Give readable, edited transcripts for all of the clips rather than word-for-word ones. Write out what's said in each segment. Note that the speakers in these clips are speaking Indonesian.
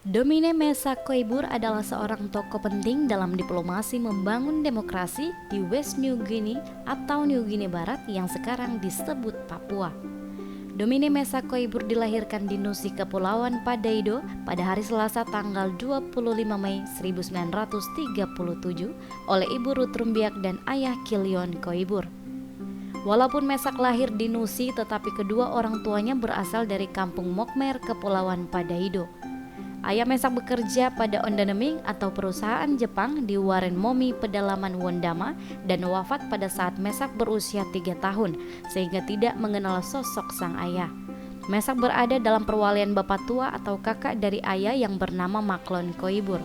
Domine Mesa Koibur adalah seorang tokoh penting dalam diplomasi membangun demokrasi di West New Guinea atau New Guinea Barat yang sekarang disebut Papua. Domine Mesa Koibur dilahirkan di Nusi Kepulauan Padaido pada hari Selasa tanggal 25 Mei 1937 oleh Ibu Ruth Rumbiak dan ayah Kilion Koibur. Walaupun Mesak lahir di Nusi, tetapi kedua orang tuanya berasal dari kampung Mokmer, Kepulauan Padaido. Ayah Mesak bekerja pada Ondanaming atau perusahaan Jepang di Waren Momi, pedalaman Wondama, dan wafat pada saat Mesak berusia 3 tahun, sehingga tidak mengenal sosok sang ayah. Mesak berada dalam perwalian bapak tua atau kakak dari ayah yang bernama Maklon Koibur.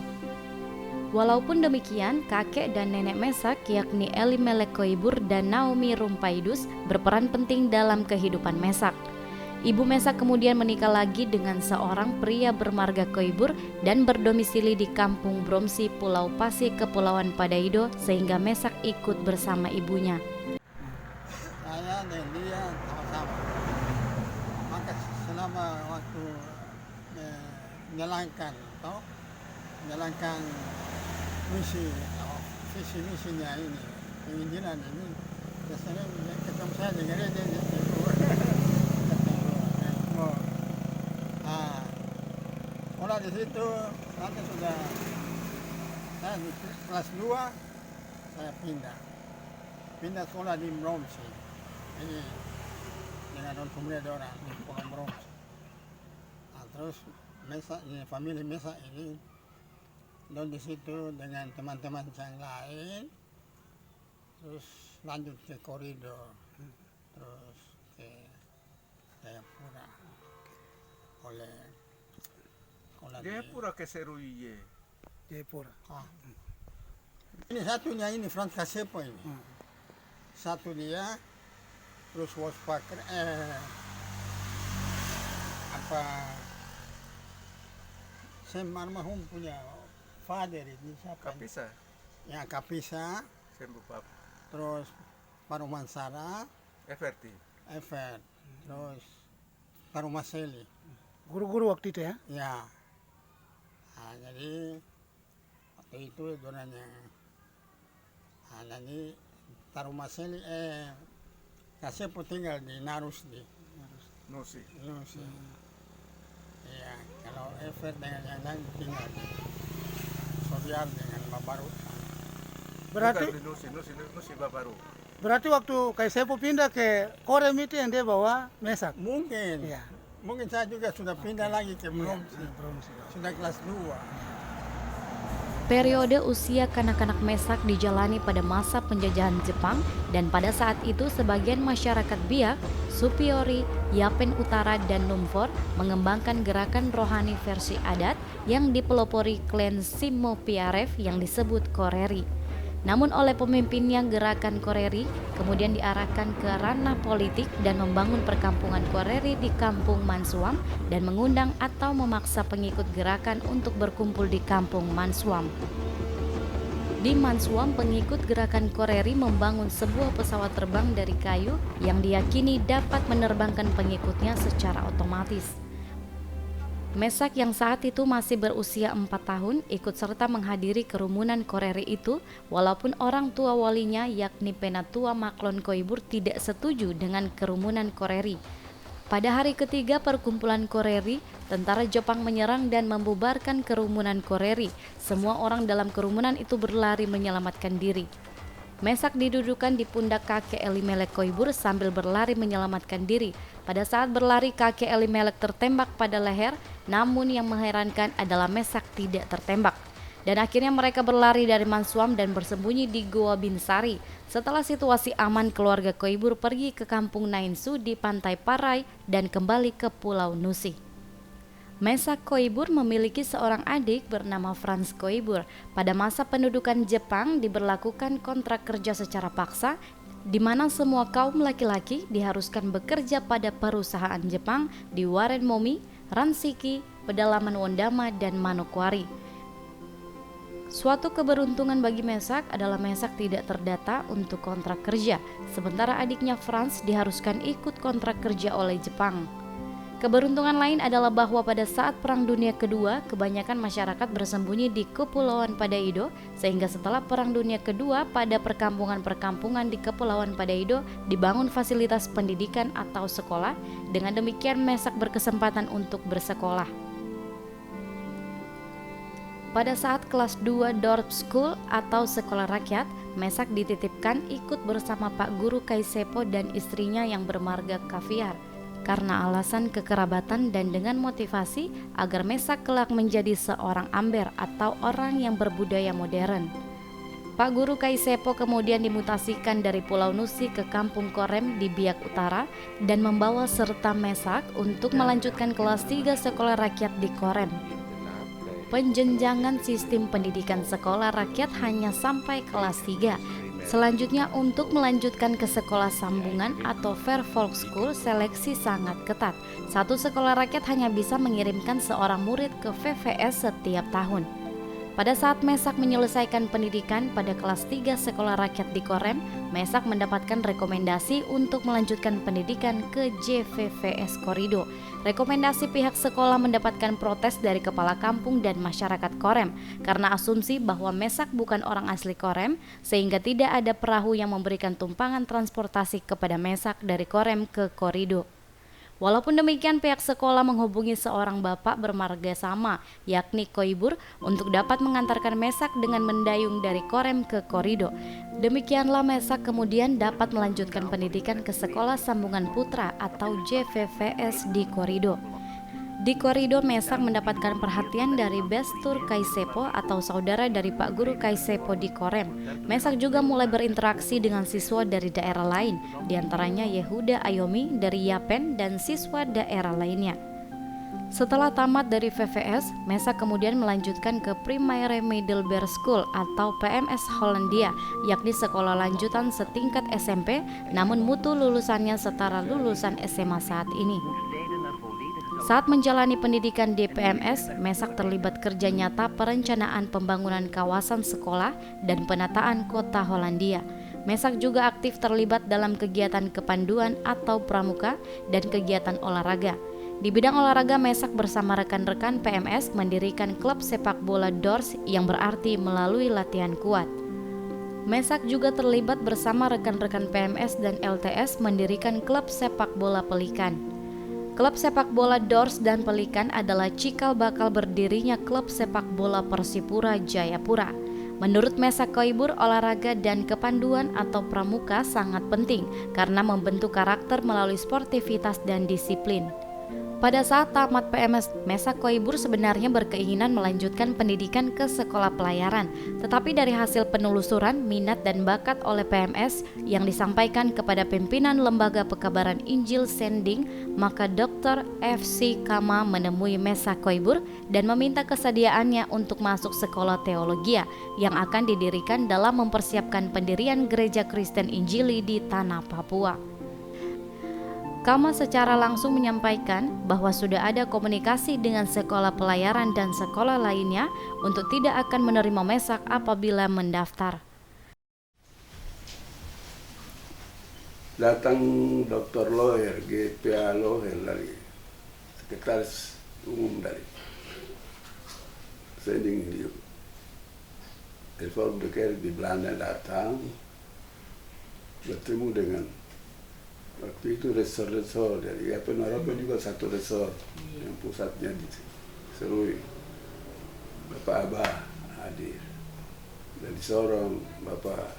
Walaupun demikian, kakek dan nenek Mesak yakni Elimelek Koibur dan Naomi Rumpaidus berperan penting dalam kehidupan Mesak. Ibu Mesak kemudian menikah lagi dengan seorang pria bermarga Koibur dan berdomisili di kampung Bromsi, Pulau Pasi, Kepulauan Padaido, sehingga Mesak ikut bersama ibunya. Saya dan dia sama-sama. Maka selama waktu menjalankan misi visi misinya ini, penginjilan ini, biasanya ketemu saya di gereja sekolah di situ. Nanti sudah saya di kelas 2 saya pindah sekolah di Bromsi. Ini dengan orang pemuda orang di Pulau Bromsi. Nah, terus Mesak ini, famili Mesak ini dan di situ dengan teman-teman yang lain, terus lanjut ke koridor, terus ke Jayapura oleh Jayapura ke Seruiye. Jayapura. Ini satunya ini Frans Kasepo ini. Satu dia, terus Waspaker Sem almarhum punya father ini siapa? Kapisa. Ya Kapisa, Sembupap. terus Parumansara, Everti. Evert, terus Parumaseli. Guru-guru waktu itu ya? Ya. Nah, jadi waktu itu donanya. Nah, jadi Parumaseli Kasepo tinggal di Narus di Nusi. Nusi. Iya, kalau Evert dengan yang lain tinggal di Sobiar dengan Babaru. Berarti Bukan di Nusi Babaru. berarti waktu Kaisepo pindah ke Korem itu yang dia bawa Mesak. Mungkin. Iya. Mungkin saya juga sudah pindah lagi ke Bromsi. Bromsi. Sudah kelas 2. Periode usia kanak-kanak Mesak dijalani pada masa penjajahan Jepang, dan pada saat itu sebagian masyarakat Biak, Supiori, Yapen Utara, dan Numfor mengembangkan gerakan rohani versi adat yang dipelopori klan Simo Piaref yang disebut Koreri. Namun oleh pemimpinnya gerakan Koreri kemudian diarahkan ke ranah politik dan membangun perkampungan Koreri di kampung Mansuam dan mengundang atau memaksa pengikut gerakan untuk berkumpul di kampung Mansuam. Di Mansuam, pengikut gerakan Koreri membangun sebuah pesawat terbang dari kayu yang diyakini dapat menerbangkan pengikutnya secara otomatis. Mesak yang saat itu masih berusia 4 tahun ikut serta menghadiri kerumunan Koreri itu, walaupun orang tua walinya yakni Penatua Maklon Koibur tidak setuju dengan kerumunan Koreri. Pada hari ketiga perkumpulan Koreri, tentara Jepang menyerang dan membubarkan kerumunan Koreri. Semua orang dalam kerumunan itu berlari menyelamatkan diri. Mesak didudukan di pundak kakek Elimelek Koibur sambil berlari menyelamatkan diri. Pada saat berlari, kakek Elimelek tertembak pada leher, namun yang mengherankan adalah Mesak tidak tertembak. Dan akhirnya mereka berlari dari Mansuam dan bersembunyi di Goa Binsari. Setelah situasi aman, keluarga Koibur pergi ke kampung Nainsu di pantai Parai dan kembali ke Pulau Nusi. Mesak Koibur memiliki seorang adik bernama Frans Koibur. Pada masa pendudukan Jepang diberlakukan kontrak kerja secara paksa, di mana semua kaum laki-laki diharuskan bekerja pada perusahaan Jepang di Waren Momi, Ransiki, pedalaman Wondama, dan Manokwari. Suatu keberuntungan bagi Mesak adalah Mesak tidak terdata untuk kontrak kerja, sementara adiknya Frans diharuskan ikut kontrak kerja oleh Jepang. Keberuntungan lain adalah bahwa pada saat Perang Dunia Kedua, kebanyakan masyarakat bersembunyi di Kepulauan Padaido, sehingga setelah Perang Dunia Kedua, pada perkampungan-perkampungan di Kepulauan Padaido dibangun fasilitas pendidikan atau sekolah. Dengan demikian Mesak berkesempatan untuk bersekolah. Pada saat kelas 2 Dorp School atau sekolah rakyat, Mesak dititipkan ikut bersama Pak Guru Kaisepo dan istrinya yang bermarga Kaviar karena alasan kekerabatan dan dengan motivasi agar Mesak kelak menjadi seorang Amber atau orang yang berbudaya modern. Pak Guru Kaisepo kemudian dimutasikan dari Pulau Nusi ke Kampung Korem di Biak Utara dan membawa serta Mesak untuk melanjutkan kelas 3 sekolah rakyat di Korem. Penjenjangan sistem pendidikan sekolah rakyat hanya sampai kelas 3. Selanjutnya untuk melanjutkan ke sekolah sambungan atau Fair Folk School seleksi sangat ketat. Satu sekolah rakyat hanya bisa mengirimkan seorang murid ke VVS setiap tahun. Pada saat Mesak menyelesaikan pendidikan pada kelas 3 sekolah rakyat di Korem, Mesak mendapatkan rekomendasi untuk melanjutkan pendidikan ke JVVS Korido. Rekomendasi pihak sekolah mendapatkan protes dari kepala kampung dan masyarakat Korem karena asumsi bahwa Mesak bukan orang asli Korem, sehingga tidak ada perahu yang memberikan tumpangan transportasi kepada Mesak dari Korem ke Korido. Walaupun demikian, pihak sekolah menghubungi seorang bapak bermarga sama, yakni Koibur, untuk dapat mengantarkan Mesak dengan mendayung dari Korem ke Korido. Demikianlah Mesak kemudian dapat melanjutkan pendidikan ke Sekolah Sambungan Putra atau JVVS di Korido. Di Korido, Mesak mendapatkan perhatian dari Bestur Kaisepo atau saudara dari Pak Guru Kaisepo di Korem. Mesak juga mulai berinteraksi dengan siswa dari daerah lain, diantaranya Yehuda Ayomi dari Yapen dan siswa daerah lainnya. Setelah tamat dari VVS, Mesak kemudian melanjutkan ke Primary Middelbare School atau PMS Hollandia, yakni sekolah lanjutan setingkat SMP, namun mutu lulusannya setara lulusan SMA saat ini. Saat menjalani pendidikan di PMS, Mesak terlibat kerja nyata perencanaan pembangunan kawasan sekolah dan penataan kota Hollandia. Mesak juga aktif terlibat dalam kegiatan kepanduan atau pramuka dan kegiatan olahraga. Di bidang olahraga, Mesak bersama rekan-rekan PMS mendirikan klub sepak bola Dors yang berarti melalui latihan kuat. Mesak juga terlibat bersama rekan-rekan PMS dan LTS mendirikan klub sepak bola Pelikan. Klub sepak bola Dors dan Pelikan adalah cikal bakal berdirinya klub sepak bola Persipura Jayapura. Menurut Mesak Koibur, olahraga dan kepanduan atau pramuka sangat penting karena membentuk karakter melalui sportivitas dan disiplin. Pada saat tamat PMS, Mesak Koibur sebenarnya berkeinginan melanjutkan pendidikan ke sekolah pelayaran. Tetapi dari hasil penelusuran, minat dan bakat oleh PMS yang disampaikan kepada pimpinan Lembaga Pekabaran Injil Sending, maka Dr. F.C. Kama menemui Mesak Koibur dan meminta kesediaannya untuk masuk sekolah teologia yang akan didirikan dalam mempersiapkan pendirian gereja Kristen Injili di tanah Papua. Kama secara langsung menyampaikan bahwa sudah ada komunikasi dengan sekolah pelayaran dan sekolah lainnya untuk tidak akan menerima Mesak apabila mendaftar. Datang Dr. Lawyer, GPA Lawyer dari Sekretaris Umum dari Sending di Reform Kerk di Belanda, datang bertemu dengan waktu itu resor dari Yapen Arabe juga satu resor yang pusatnya di Serui. Bapak Abah hadir dan di Sorong Bapak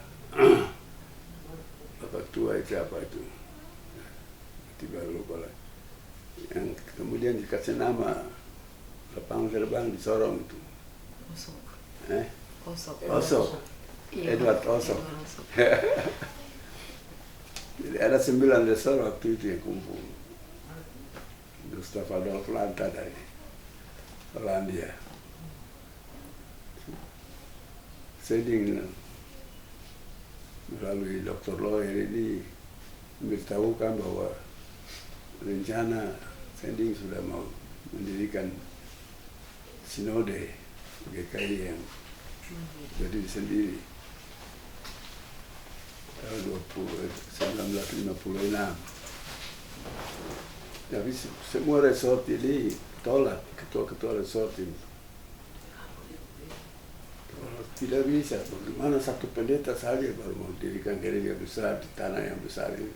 tua itu apa itu tiba lupa lah, yang kemudian dikasih nama lapangan terbang di Sorong itu Osok. Edward Osok. Jadi ada 9 resor waktu itu yang kumpul. Gustav Adolf Lanta dari Hollandia. Sending melalui Dr. Lawyer ini memberitahukan bahwa rencana Sending sudah mau mendirikan sinode GKI yang berdiri sendiri tahun 1956. Tapi semua resort ini tolak, ketua-ketua resort ini. Tidak bisa, bagaimana satu pendeta saja baru mau dirikan gereja besar di tanah yang besar ini.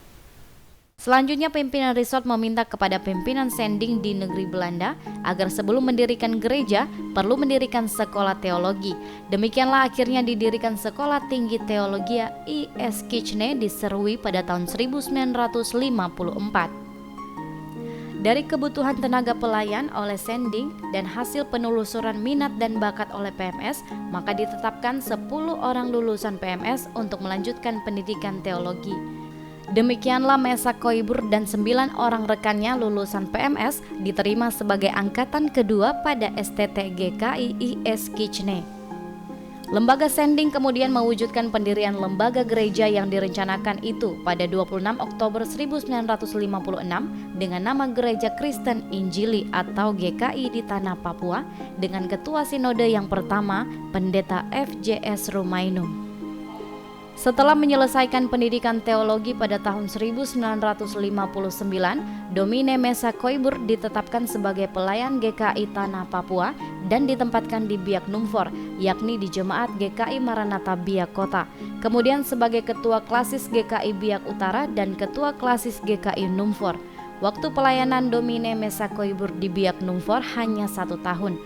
Selanjutnya, pimpinan resort meminta kepada pimpinan sending di negeri Belanda agar sebelum mendirikan gereja perlu mendirikan sekolah teologi. Demikianlah akhirnya didirikan Sekolah Tinggi Teologi I.S. Kitchener di Serui pada tahun 1954. Dari kebutuhan tenaga pelayan oleh sending dan hasil penelusuran minat dan bakat oleh PMS, maka ditetapkan 10 orang lulusan PMS untuk melanjutkan pendidikan teologi. Demikianlah Mesak Koibur dan 9 orang rekannya lulusan PMS diterima sebagai angkatan kedua pada STT GKI I.S. Kitchener. Lembaga sending kemudian mewujudkan pendirian lembaga gereja yang direncanakan itu pada 26 Oktober 1956 dengan nama Gereja Kristen Injili atau GKI di Tanah Papua dengan ketua sinode yang pertama, Pendeta F.J.S. Rumainum. Setelah menyelesaikan pendidikan teologi pada tahun 1959, Domine Mesak Koibur ditetapkan sebagai pelayan GKI Tanah Papua dan ditempatkan di Biak Numfor, yakni di Jemaat GKI Maranatha Biak Kota. Kemudian sebagai ketua klasis GKI Biak Utara dan ketua klasis GKI Numfor. Waktu pelayanan Domine Mesak Koibur di Biak Numfor hanya 1 tahun.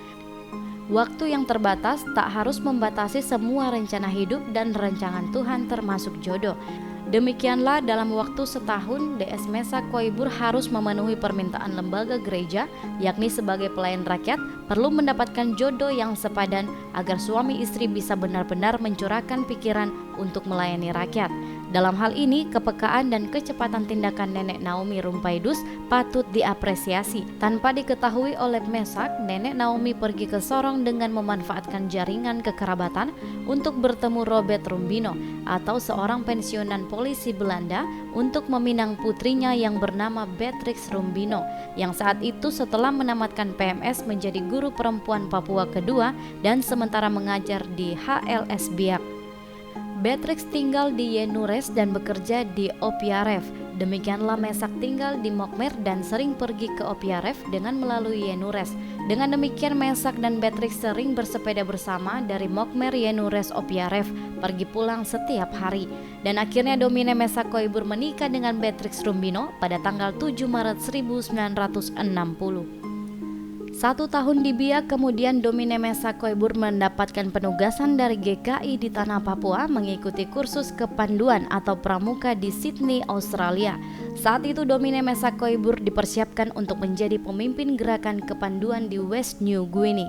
Waktu yang terbatas tak harus membatasi semua rencana hidup dan rancangan Tuhan termasuk jodoh. Demikianlah dalam waktu setahun DS Mesak Koibur harus memenuhi permintaan lembaga gereja, yakni sebagai pelayan rakyat perlu mendapatkan jodoh yang sepadan agar suami istri bisa benar-benar mencurahkan pikiran untuk melayani rakyat. Dalam hal ini, kepekaan dan kecepatan tindakan Nenek Naomi Rumpaidus patut diapresiasi. Tanpa diketahui oleh Mesak, Nenek Naomi pergi ke Sorong dengan memanfaatkan jaringan kekerabatan untuk bertemu Robert Rumbino atau seorang pensiunan polisi Belanda untuk meminang putrinya yang bernama Beatrix Rumbino, yang saat itu setelah menamatkan PMS menjadi guru perempuan Papua kedua dan sementara mengajar di HLS Biak. Beatrix tinggal di Yenures dan bekerja di Opiaref. Demikianlah Mesak tinggal di Mokmer dan sering pergi ke Opiaref dengan melalui Yenures. Dengan demikian Mesak dan Beatrix sering bersepeda bersama dari Mokmer Yenures Opiaref, pergi pulang setiap hari. Dan akhirnya Domine Mesak Koibur menikah dengan Beatrix Rumbino pada tanggal 7 Maret 1960. 1 tahun di Biak, kemudian Domine Mesak Koibur mendapatkan penugasan dari GKI di Tanah Papua mengikuti kursus kepanduan atau pramuka di Sydney, Australia. Saat itu Domine Mesak Koibur dipersiapkan untuk menjadi pemimpin gerakan kepanduan di West New Guinea.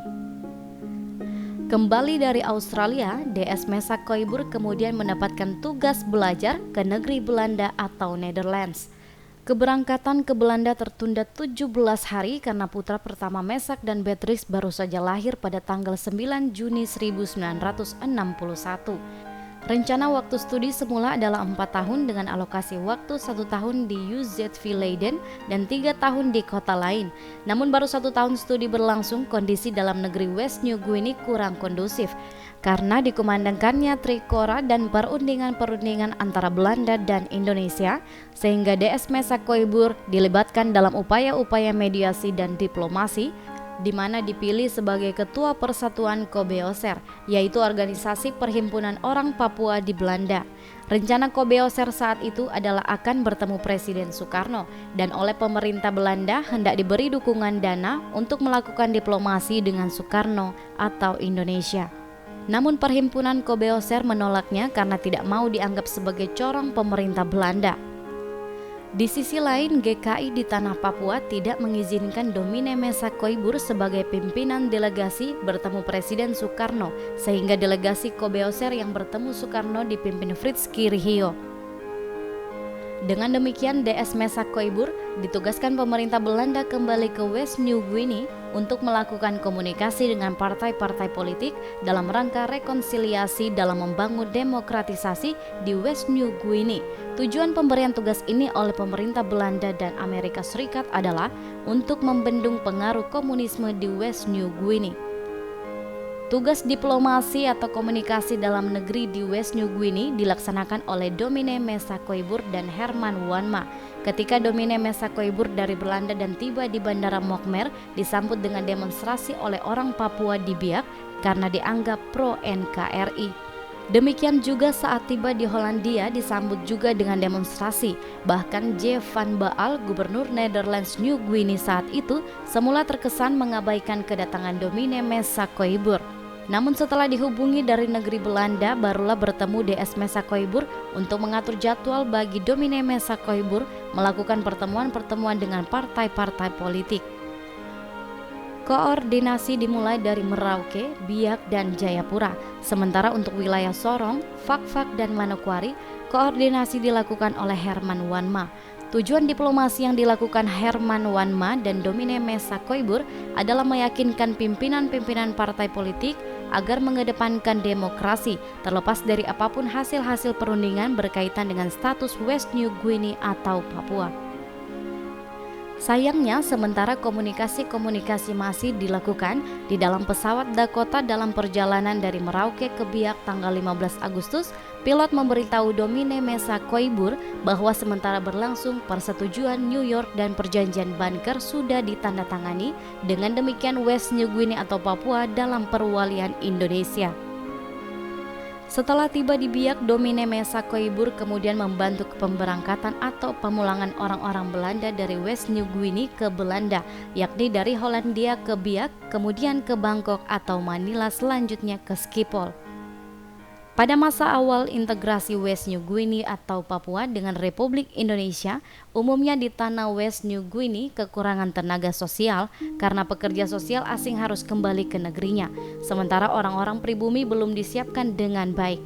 Kembali dari Australia, DS Mesak Koibur kemudian mendapatkan tugas belajar ke negeri Belanda atau Netherlands. Keberangkatan ke Belanda tertunda 17 hari karena putra pertama Mesak dan Beatrix baru saja lahir pada tanggal 9 Juni 1961. Rencana waktu studi semula adalah 4 tahun dengan alokasi waktu 1 tahun di UZV Leiden dan 3 tahun di kota lain. Namun baru 1 tahun studi berlangsung, kondisi dalam negeri West New Guinea kurang kondusif karena dikumandangkannya Trikora dan perundingan-perundingan antara Belanda dan Indonesia, sehingga DS Mesak Koibur dilibatkan dalam upaya-upaya mediasi dan diplomasi, di mana dipilih sebagai Ketua Persatuan Kobeoser, yaitu organisasi perhimpunan orang Papua di Belanda. Rencana Kobeoser saat itu adalah akan bertemu Presiden Soekarno dan oleh pemerintah Belanda hendak diberi dukungan dana untuk melakukan diplomasi dengan Soekarno atau Indonesia. Namun perhimpunan Kobeoser menolaknya karena tidak mau dianggap sebagai corong pemerintah Belanda. Di sisi lain, GKI di Tanah Papua tidak mengizinkan Domine Mesak Koibur sebagai pimpinan delegasi bertemu Presiden Soekarno, sehingga delegasi Kobeoser yang bertemu Soekarno dipimpin Fritz Kirihio. Dengan demikian, DS Mesak Koibur ditugaskan pemerintah Belanda kembali ke West New Guinea untuk melakukan komunikasi dengan partai-partai politik dalam rangka rekonsiliasi dalam membangun demokratisasi di West New Guinea. Tujuan pemberian tugas ini oleh pemerintah Belanda dan Amerika Serikat adalah untuk membendung pengaruh komunisme di West New Guinea. Tugas diplomasi atau komunikasi dalam negeri di West New Guinea dilaksanakan oleh Domine Mesa Koiboer dan Herman Wanma. Ketika Domine Mesa Koiboer dari Belanda dan tiba di Bandara Mokmer, disambut dengan demonstrasi oleh orang Papua di Biak karena dianggap pro-NKRI. Demikian juga saat tiba di Hollandia disambut juga dengan demonstrasi. Bahkan J. van Baal, gubernur Netherlands New Guinea saat itu, semula terkesan mengabaikan kedatangan Domine Mesa Koiboer. Namun setelah dihubungi dari negeri Belanda, barulah bertemu DS Mesa Koiboer untuk mengatur jadwal bagi Domine Mesa Koiboer melakukan pertemuan-pertemuan dengan partai-partai politik. Koordinasi dimulai dari Merauke, Biak, dan Jayapura. Sementara untuk wilayah Sorong, Fak-Fak, dan Manokwari, koordinasi dilakukan oleh Herman Wanma. Tujuan diplomasi yang dilakukan Herman Wanma dan Domine Mesa Koiboer adalah meyakinkan pimpinan-pimpinan partai politik agar mengedepankan demokrasi, terlepas dari apapun hasil-hasil perundingan berkaitan dengan status West New Guinea atau Papua. Sayangnya, sementara komunikasi masih dilakukan di dalam pesawat Dakota dalam perjalanan dari Merauke ke Biak tanggal 15 Agustus, pilot memberitahu Domine Mesa Koiboer bahwa sementara berlangsung persetujuan New York dan perjanjian Banker sudah ditandatangani, dengan demikian West New Guinea atau Papua dalam perwalian Indonesia. Setelah tiba di Biak, Domine Mesa Koiboer kemudian membantu pemberangkatan atau pemulangan orang-orang Belanda dari West New Guinea ke Belanda, yakni dari Hollandia ke Biak, kemudian ke Bangkok atau Manila, selanjutnya ke Schiphol. Pada masa awal integrasi West New Guinea atau Papua dengan Republik Indonesia, umumnya di tanah West New Guinea kekurangan tenaga sosial karena pekerja sosial asing harus kembali ke negerinya, sementara orang-orang pribumi belum disiapkan dengan baik.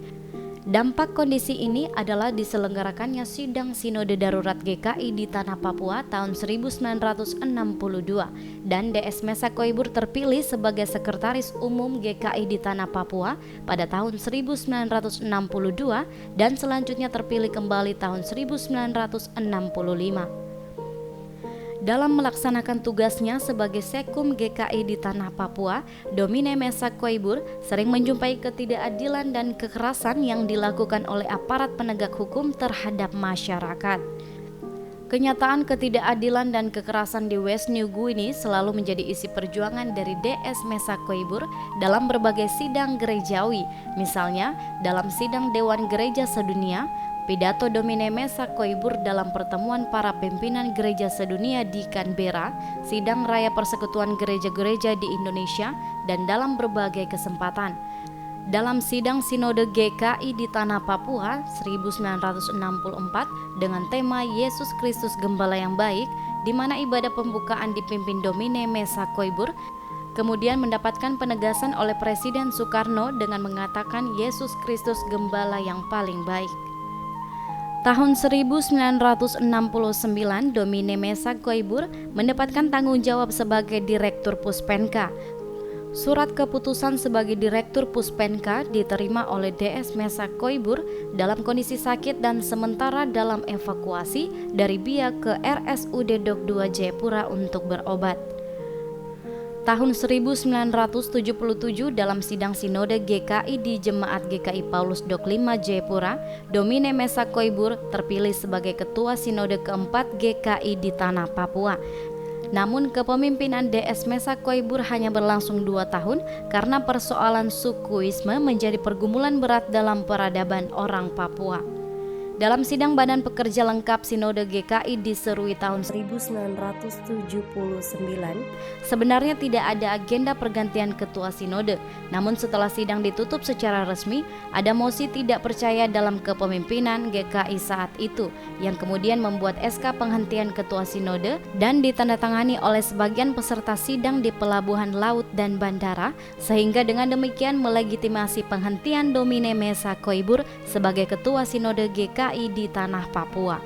Dampak kondisi ini adalah diselenggarakannya sidang Sinode Darurat GKI di Tanah Papua tahun 1962 dan DS Mesa Koiboer terpilih sebagai Sekretaris Umum GKI di Tanah Papua pada tahun 1962 dan selanjutnya terpilih kembali tahun 1965. Dalam melaksanakan tugasnya sebagai Sekum GKI di Tanah Papua, Domine Mesa Koiboer sering menjumpai ketidakadilan dan kekerasan yang dilakukan oleh aparat penegak hukum terhadap masyarakat. Kenyataan ketidakadilan dan kekerasan di West New Guinea selalu menjadi isi perjuangan dari DS Mesa Koiboer dalam berbagai sidang gerejawi, misalnya dalam sidang Dewan Gereja Sedunia, pidato Domine Mesa Koiboer dalam pertemuan para pimpinan gereja sedunia di Canberra, sidang raya persekutuan gereja-gereja di Indonesia, dan dalam berbagai kesempatan. Dalam sidang Sinode GKI di Tanah Papua 1964 dengan tema Yesus Kristus Gembala yang Baik, di mana ibadah pembukaan dipimpin Domine Mesa Koiboer, kemudian mendapatkan penegasan oleh Presiden Soekarno dengan mengatakan Yesus Kristus Gembala yang paling baik. Tahun 1969, Domine Mesa Koiboer mendapatkan tanggung jawab sebagai Direktur Puspenka. Surat keputusan sebagai Direktur Puspenka diterima oleh DS Mesa Koiboer dalam kondisi sakit dan sementara dalam evakuasi dari Biak ke RSUD Dok 2 Jayapura untuk berobat. Tahun 1977 dalam sidang Sinode GKI di Jemaat GKI Paulus Dok 5 Jayapura, Domine Mesa Koiboer terpilih sebagai Ketua Sinode keempat GKI di Tanah Papua. Namun kepemimpinan DS Mesa Koiboer hanya berlangsung 2 tahun karena persoalan sukuisme menjadi pergumulan berat dalam peradaban orang Papua. Dalam sidang Badan Pekerja Lengkap Sinode GKI di Serui tahun 1979, sebenarnya tidak ada agenda pergantian ketua sinode. Namun setelah sidang ditutup secara resmi, ada mosi tidak percaya dalam kepemimpinan GKI saat itu, yang kemudian membuat SK penghentian ketua sinode dan ditandatangani oleh sebagian peserta sidang di pelabuhan laut dan bandara, sehingga dengan demikian melegitimasi penghentian Domine Mesa Koiboer sebagai ketua sinode GKI di Tanah Papua.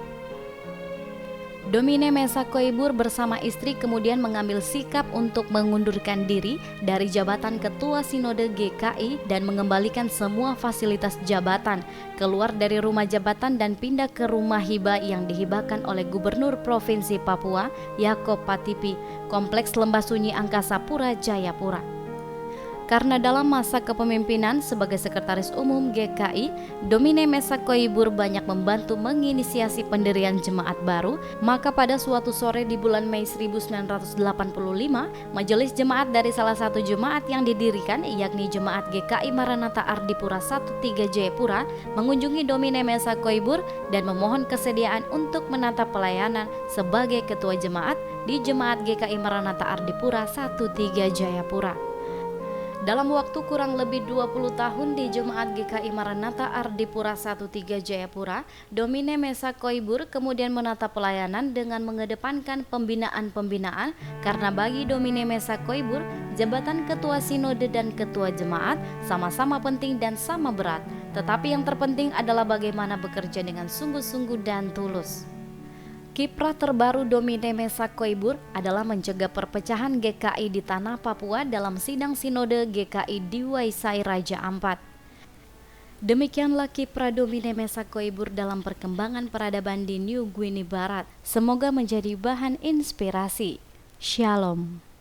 Domine Mesa Koiboer bersama istri kemudian mengambil sikap untuk mengundurkan diri dari jabatan Ketua Sinode GKI dan mengembalikan semua fasilitas jabatan, keluar dari rumah jabatan dan pindah ke rumah hibah yang dihibahkan oleh Gubernur Provinsi Papua, Yakob Patipi, Kompleks Lembah Sunyi Angkasa Pura, Jayapura. karena dalam masa kepemimpinan sebagai Sekretaris Umum GKI, Domine Mesak Koibur banyak membantu menginisiasi pendirian jemaat baru, maka pada suatu sore di bulan Mei 1985, majelis jemaat dari salah satu jemaat yang didirikan, yakni Jemaat GKI Maranatha Ardipura 13 Jayapura, mengunjungi Domine Mesak Koibur dan memohon kesediaan untuk menata pelayanan sebagai ketua jemaat di Jemaat GKI Maranatha Ardipura 13 Jayapura. Dalam waktu kurang lebih 20 tahun di Jemaat GKI Maranatha Ardipura 13 Jayapura, Domine Mesak Koibur kemudian menata pelayanan dengan mengedepankan pembinaan-pembinaan, karena bagi Domine Mesak Koibur, jabatan ketua sinode dan ketua jemaat sama-sama penting dan sama berat, tetapi yang terpenting adalah bagaimana bekerja dengan sungguh-sungguh dan tulus. Kiprah terbaru Domine Mesak Koibur adalah mencegah perpecahan GKI di tanah Papua dalam sidang sinode GKI di Waisai Raja Ampat. Demikianlah kiprah Domine Mesak Koibur dalam perkembangan peradaban di New Guinea Barat. Semoga menjadi bahan inspirasi. Shalom.